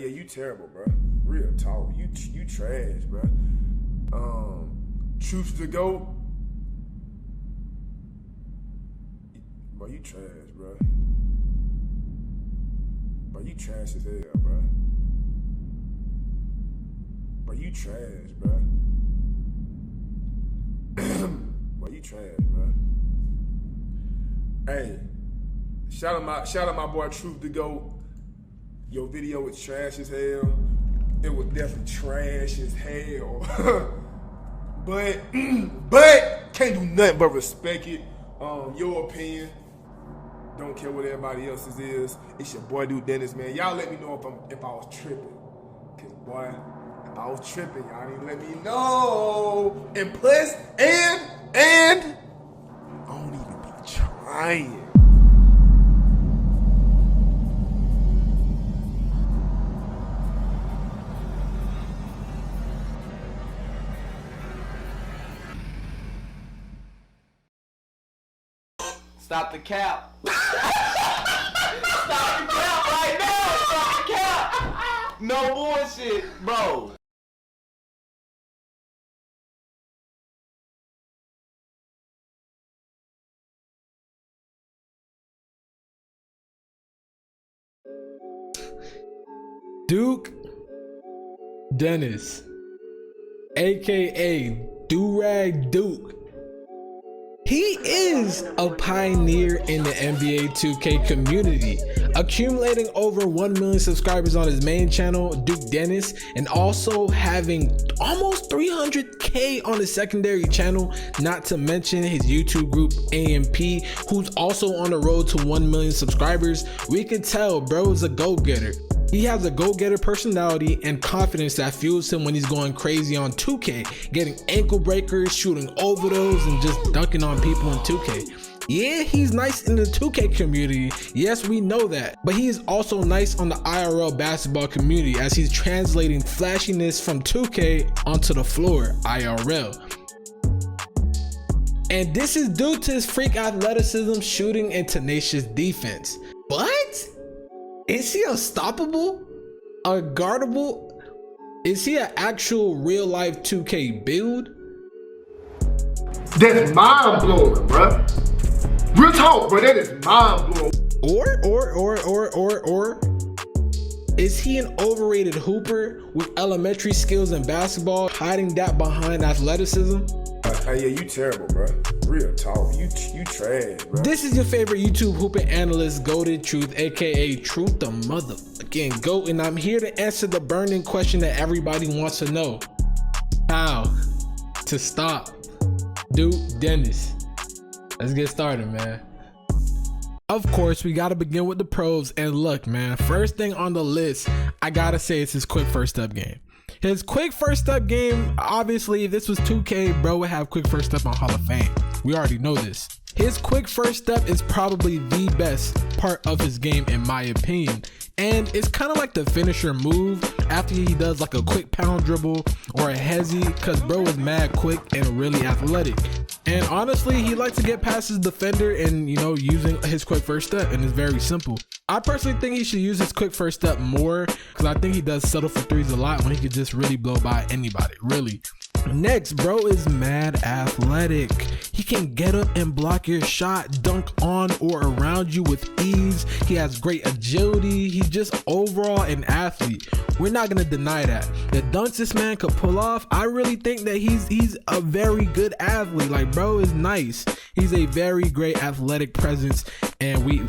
Hey, yeah, you terrible, bro. Real talk. You trash, bro. Truth to GOAT. Bro, you trash, bro. Bro, you trash as hell, bro. Bro, you trash, bro. Bro, you trash, bro. Hey, shout out my boy Truth to GOAT. Your video was trash as hell. It was definitely trash as hell. but can't do nothing but respect it. Your opinion. Don't care what everybody else's is. It's your boy Dude Dennis, man. Y'all let me know if I was tripping. Cause boy, if I was tripping, y'all didn't let me know. And plus, and I don't even be trying. Stop the cap. Stop the cap right now. Stop the cap. No bullshit, bro. Duke Dennis, aka Durag Duke. He is a pioneer in the NBA 2K community, accumulating over 1 million subscribers on his main channel, Duke Dennis, and also having almost 300K on his secondary channel, not to mention his YouTube group AMP, who's also on the road to 1 million subscribers. We can tell bro is a go-getter. He has a go-getter personality and confidence that fuels him when he's going crazy on 2K, getting ankle breakers, shooting over those, and just dunking on people in 2K. Yeah, he's nice in the 2K community, yes, we know that, but he is also nice on the IRL basketball community as he's translating flashiness from 2K onto the floor, IRL. And this is due to his freak athleticism, shooting, and tenacious defense. What? Is he unstoppable? Unguardable? Is he an actual real life 2K build? That's mind blowing, bro. Real talk, bro. That is mind blowing. Or is he an overrated hooper with elementary skills in basketball, hiding that behind athleticism? Hey, yeah, you terrible, bro. Real talk. You trash, bro. This is your favorite YouTube hooping analyst, GoatedTruth, aka Truth the motherfucking GOAT, and I'm here to answer the burning question that everybody wants to know: how to stop Duke Dennis. Let's get started, man. Of course, we gotta begin with the pros, and look, man, first thing on the list, I gotta say it's his quick first step game. His quick first step game, obviously, if this was 2K, bro would have quick first step on Hall of Fame. We already know this. His quick first step is probably the best part of his game in my opinion. And it's kind of like the finisher move after he does like a quick pound dribble or a hezzy, cause bro is mad quick and really athletic. And honestly, he likes to get past his defender and, you know, using his quick first step, and it's very simple. I personally think he should use his quick first step more, because I think he does settle for threes a lot when he could just really blow by anybody, really. Next, bro is mad athletic. He can get up and block your shot, dunk on or around you with ease. He has great agility. He's just overall an athlete. We're not gonna deny that. The dunks this man could pull off, I really think that he's a very good athlete. Like, bro is nice. He's a very great athletic presence, and we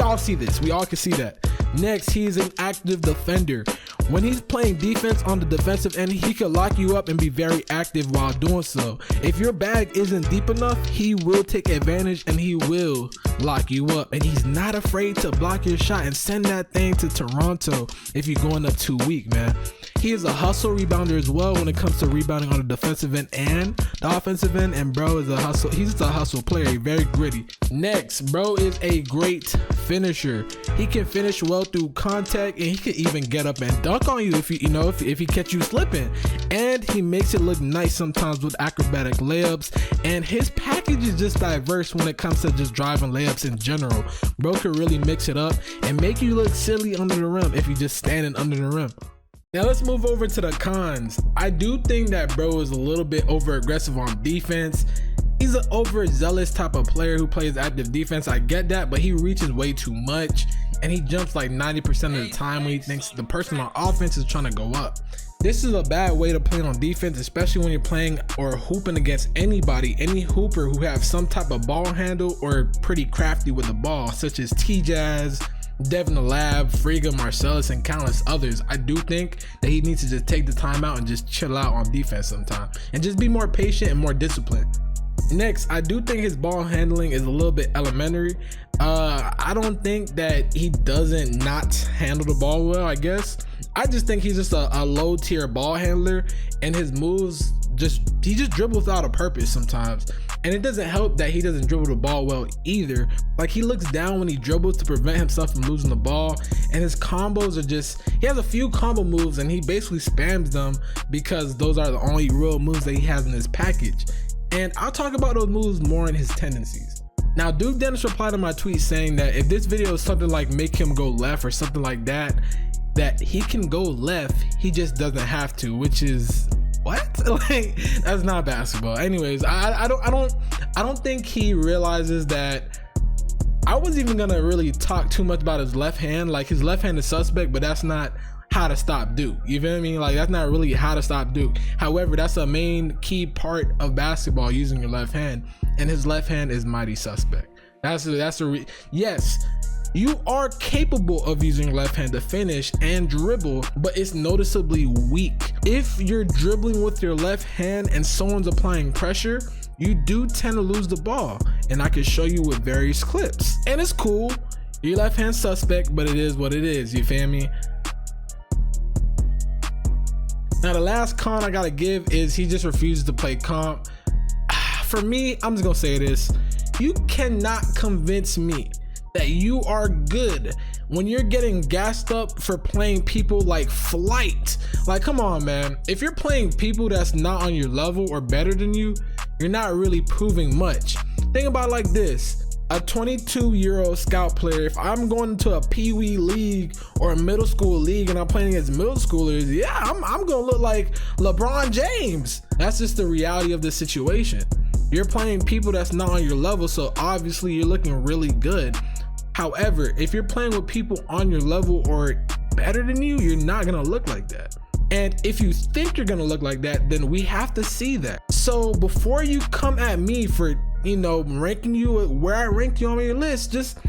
all see this. We all can see that. Next, he's an active defender. When he's playing defense on the defensive end, he can lock you up and be very active while doing so. If your bag isn't deep enough, he will take advantage and he will lock you up. And he's not afraid to block your shot and send that thing to Toronto if you're going up too weak, man. He is a hustle rebounder as well when it comes to rebounding on the defensive end and the offensive end. And bro is a hustle. He's just a hustle player, very gritty. Next, bro is a great finisher. He can finish well through contact, and he can even get up and dunk on you if he catch you slipping. And he makes it look nice sometimes with acrobatic layups. And his package is just diverse when it comes to just driving layups in general. Bro can really mix it up and make you look silly under the rim if you just standing under the rim. Now let's move over to the cons. I do think that bro is a little bit over aggressive on defense. He's an overzealous type of player who plays active defense. I get that, but he reaches way too much and he jumps like 90% of the time when he thinks the person on offense is trying to go up. This is a bad way to play on defense, especially when you're playing or hooping against anybody, any hooper who have some type of ball handle or pretty crafty with the ball, such as T-Jazz, Devin the Lab, Friga, Marcellus, and countless others. I do think that he needs to just take the time out and just chill out on defense sometime and just be more patient and more disciplined. Next, I do think his ball handling is a little bit elementary. I don't think that he doesn't not handle the ball well, I guess. I just think he's just a low tier ball handler, and his moves he just dribbles without a purpose sometimes. And it doesn't help that he doesn't dribble the ball well either. Like, he looks down when he dribbles to prevent himself from losing the ball, and his combos are he has a few combo moves and he basically spams them because those are the only real moves that he has in his package. And I'll talk about those moves more in his tendencies. Now, Duke Dennis replied to my tweet saying that if this video is something like make him go left or something like that he can go left, he just doesn't have to, which is what? Like, that's not basketball. Anyways, I don't think he realizes that. I wasn't even gonna really talk too much about his left hand. Like, his left hand is suspect, but that's not how to stop Duke. You feel me? Like, that's not really how to stop Duke. However, that's a main key part of basketball, using your left hand, and his left hand is mighty suspect. Yes, you are capable of using your left hand to finish and dribble, but it's noticeably weak. If you're dribbling with your left hand and someone's applying pressure, you do tend to lose the ball, and I can show you with various clips. And it's cool, your left hand suspect, but it is what it is. You feel me? Now, the last con I gotta give is he just refuses to play comp. For me, I'm just gonna say this: you cannot convince me that you are good when you're getting gassed up for playing people like Flight. Like, come on, man. If you're playing people that's not on your level or better than you, you're not really proving much. Think about it like this: a 22-year-old scout player, if I'm going into a pee-wee league or a middle school league and I'm playing against middle schoolers, yeah, I'm gonna look like LeBron James. That's just the reality of the situation. You're playing people that's not on your level, so obviously you're looking really good. However, if you're playing with people on your level or better than you, you're not gonna look like that. And if you think you're gonna look like that, then we have to see that. So before you come at me for, ranking you where I ranked you on your list, just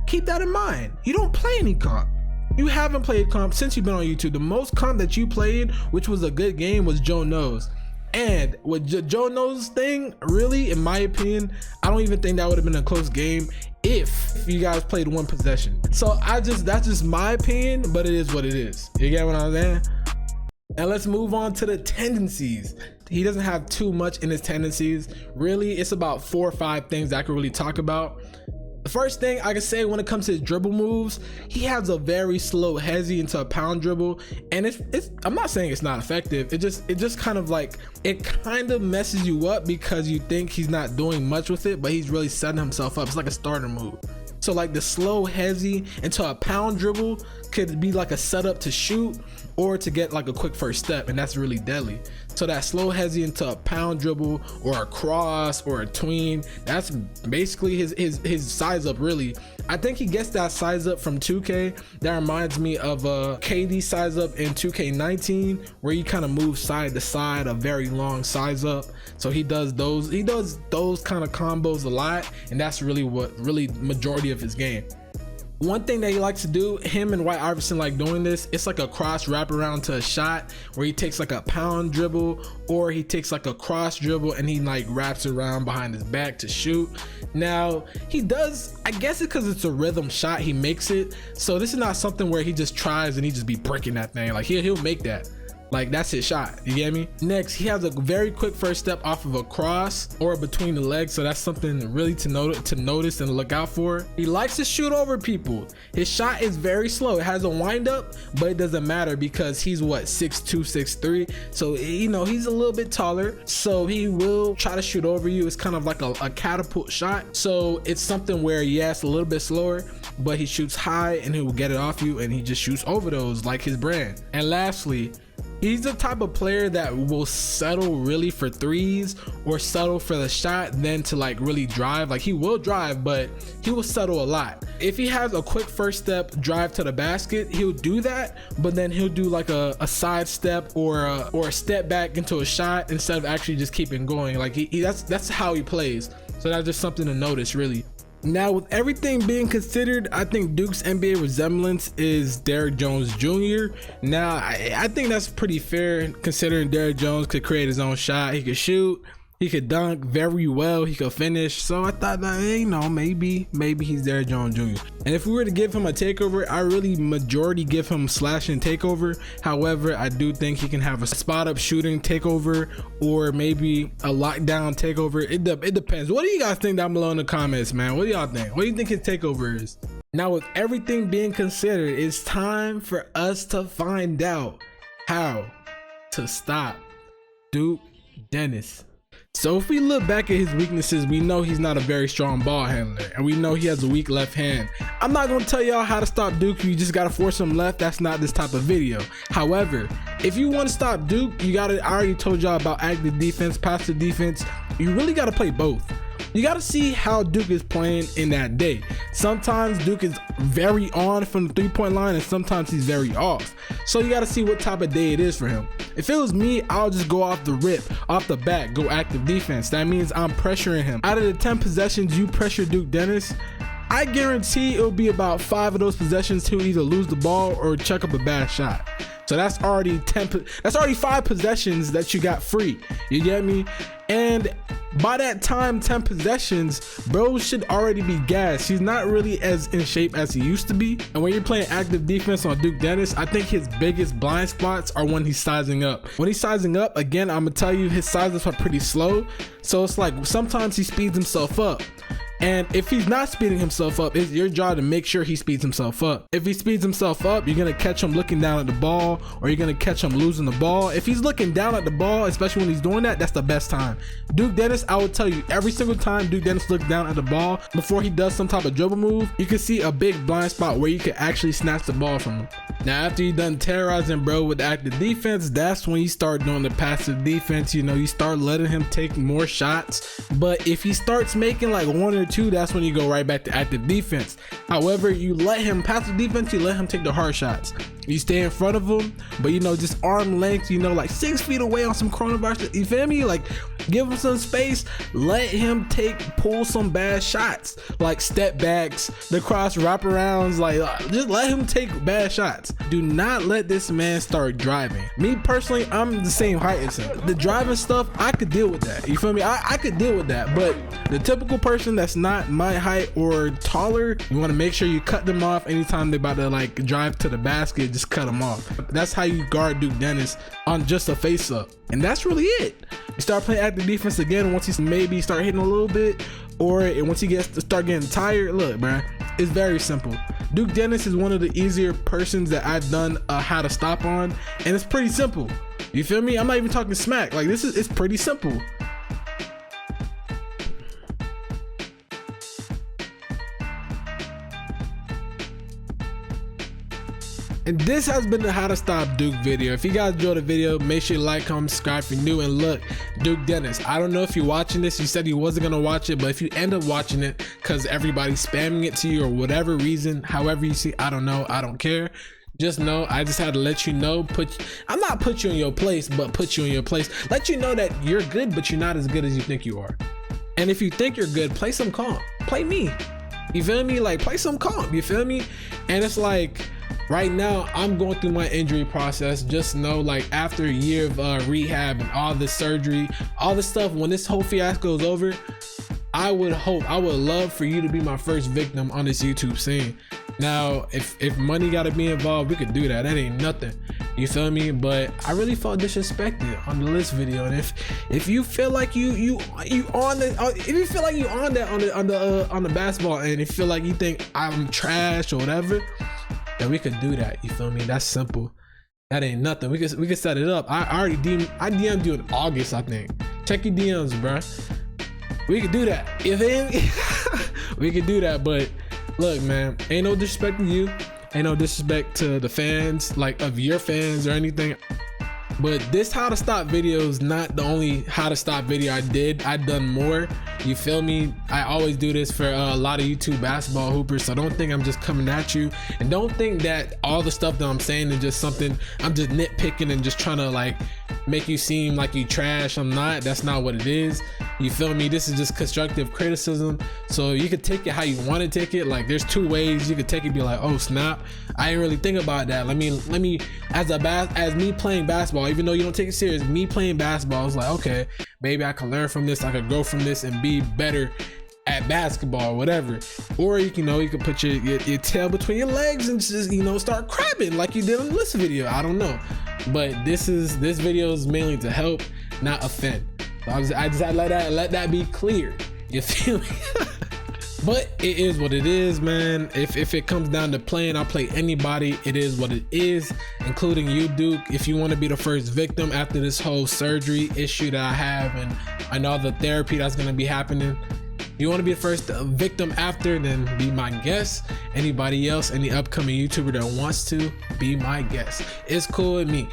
keep that in mind. You don't play any comp. You haven't played comp since you've been on YouTube. The most comp that you played, which was a good game, was Joe Knows. And with Joe Knows thing, really, in my opinion, I don't even think that would have been a close game if you guys played one possession. So that's just my opinion, but it is what it is. You get what I'm saying? And let's move on to the tendencies. He doesn't have too much in his tendencies. Really, it's about 4 or 5 things I could really talk about. The first thing I can say when it comes to his dribble moves, he has a very slow hezzy into a pound dribble, and I'm not saying it's not effective. It just kind of like, it kind of messes you up because you think he's not doing much with it, but he's really setting himself up. It's like a starter move. So like the slow hezzy into a pound dribble could be like a setup to shoot or to get like a quick first step, and that's really deadly. So that slow hezzy into a pound dribble or a cross or a tween, that's basically his size up, really. I think he gets that size up from 2K. That reminds me of a KD size up in 2K19, where he kind of moves side to side, a very long size up. So he does those kind of combos a lot, and that's really majority of his game. One thing that he likes to do, him and White Iverson like doing this, it's like a cross wrap around to a shot where he takes like a pound dribble or he takes like a cross dribble and he like wraps around behind his back to shoot. Now he does, I guess it's because it's a rhythm shot, he makes it. So this is not something where he just tries and he just be breaking that thing. Like he'll make that. Like that's his shot, you get me? Next, he has a very quick first step off of a cross or between the legs, so that's something really to notice and look out for. He likes to shoot over people. His shot is very slow. It has a wind up, but it doesn't matter because he's what, 6'2", 6'3", so you know he's a little bit taller, so he will try to shoot over you. It's kind of like a catapult shot, so it's something where yes, a little bit slower, but he shoots high and he will get it off you, and he just shoots over those like his brand. And lastly, he's the type of player that will settle really for threes or settle for the shot than to like really drive. Like he will drive, but he will settle a lot. If he has a quick first step drive to the basket, he'll do that, but then he'll do like a side step or a step back into a shot instead of actually just keeping going. Like that's how he plays. So that's just something to notice really. Now, with everything being considered, I think Duke's NBA resemblance is Derrick Jones Jr. Now, I think that's pretty fair considering Derrick Jones could create his own shot. He could shoot, he could dunk very well, he could finish. So I thought that, you know, maybe he's Derrick Jones Jr. And if we were to give him a takeover, I really majority give him slash and takeover. However, I do think he can have a spot up shooting takeover or maybe a lockdown takeover. It depends. What do you guys think down below in the comments, man? What do y'all think? What do you think his takeover is? Now, with everything being considered, it's time for us to find out how to stop Duke Dennis. So if we look back at his weaknesses, we know he's not a very strong ball handler, and we know he has a weak left hand. I'm not gonna tell y'all how to stop Duke. You just gotta force him left. That's not this type of video. However, if you want to stop Duke, you gotta, I already told y'all about active defense, passive defense. You really gotta play both. You got to see how Duke is playing in that day. Sometimes Duke is very on from the three-point line and sometimes he's very off. So you got to see what type of day it is for him. If it was me, I'll just go off the rip, off the bat, go active defense. That means I'm pressuring him. Out of the 10 possessions you pressure Duke Dennis, I guarantee it'll be about 5 of those possessions he'll either lose the ball or chuck up a bad shot. So that's already 5 possessions that you got free. You get me? And by that time, 10 possessions, bro should already be gassed. He's not really as in shape as he used to be. And when you're playing active defense on Duke Dennis, I think his biggest blind spots are when he's sizing up. When he's sizing up, again, I'm gonna tell you his sizes are pretty slow. So it's like sometimes he speeds himself up. And if he's not speeding himself up, it's your job to make sure he speeds himself up. If he speeds himself up, you're gonna catch him looking down at the ball, or you're gonna catch him losing the ball. If he's looking down at the ball, especially when he's doing that, that's the best time. Duke Dennis, I will tell you, every single time Duke Dennis looks down at the ball before he does some type of dribble move, you can see a big blind spot where you can actually snatch the ball from him. Now, after you're done terrorizing bro with active defense, that's when you start doing the passive defense. You know, you start letting him take more shots. But if he starts making like 1 or 2, that's when you go right back to active defense. However, you let him passive defense, you let him take the hard shots. You stay in front of him, but you know, just arm length, you know, like 6 feet away on some coronavirus. You feel me? Like, give him some space. Let him pull some bad shots, like step backs, the cross wraparounds. Like, just let him take bad shots. Do not let this man start driving. Me personally, I'm the same height as him. The driving stuff, I could deal with that. You feel me? I could deal with that. But the typical person that's not my height or taller, you want to make sure you cut them off anytime they're about to like drive to the basket. Just cut them off. That's how you guard Duke Dennis on just a face up. And that's really it. You start playing active defense again once he's maybe start hitting a little bit, or once he start getting tired. Look, man, it's very simple. Duke Dennis is one of the easier persons that I've done how to stop on, and it's pretty simple. You feel me? I'm not even talking smack. Like, it's pretty simple. And this has been the how to stop Duke video. If you guys enjoyed the video, make sure you like, comment, subscribe if you're new. And look, Duke Dennis, I don't know if you're watching this. You said you wasn't gonna watch it, but if you end up watching it because everybody's spamming it to you or whatever reason, however you see, I don't know, I don't care. Just know, I just had to let you know, I'm not put you in your place, but put you in your place. Let you know that you're good, but you're not as good as you think you are. And if you think you're good, play some comp. Play me. You feel me? Like, play some comp. You feel me? And it's like, right now, I'm going through my injury process. Just know, like, after a year of rehab and all this surgery, all this stuff, when this whole fiasco is over, I would love for you to be my first victim on this YouTube scene. Now, if money gotta be involved, we could do that. That ain't nothing. You feel me? But I really felt disrespected on the list video. And if you feel like you on the if you feel like you on that on the basketball, and you feel like you think I'm trash or whatever, then we could do that. You feel me? That's simple. That ain't nothing. We could set it up. I DM'd you in August, I think. Check your DMs, bruh. We could do that. We could do that. But look, man, ain't no disrespect to you. Ain't no disrespect to the fans, like of your fans or anything. But this how to stop video is not the only how to stop video I did. I done more. You feel me? I always do this for a lot of YouTube basketball hoopers. So don't think I'm just coming at you, and don't think that all the stuff that I'm saying is just something I'm just nitpicking and just trying to like make you seem like you trash. I'm not. That's not what it is. You feel me? This is just constructive criticism. So you could take it how you want to take it. Like there's two ways you could take it. Be like, oh snap, I didn't really think about that. Let me as me playing basketball, even though you don't take it serious, me playing basketball, it's like, okay, maybe I can learn from this. I could grow from this and be better at basketball or whatever. Or you can put your tail between your legs and just start crabbing like you did on this video. I don't know, but this video is mainly to help, not offend. So I just let that be clear. You feel me? But it is what it is, man. If it comes down to playing, I'll play anybody. It is what it is, including you, Duke. If you want to be the first victim after this whole surgery issue that I have and all the therapy that's gonna be happening, you want to be the first victim after, then be my guest. Anybody else, any upcoming YouTuber that wants to be my guest, it's cool with me.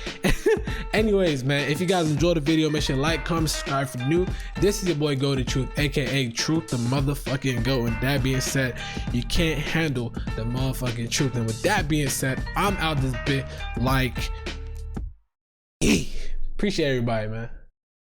Anyways, man, if you guys enjoyed the video, make sure to like, comment, subscribe for new. This is your boy GoatedTruth, aka Truth the motherfucking Goat. And that being said, you can't handle the motherfucking truth. And with that being said, I'm out this bit like appreciate everybody, man.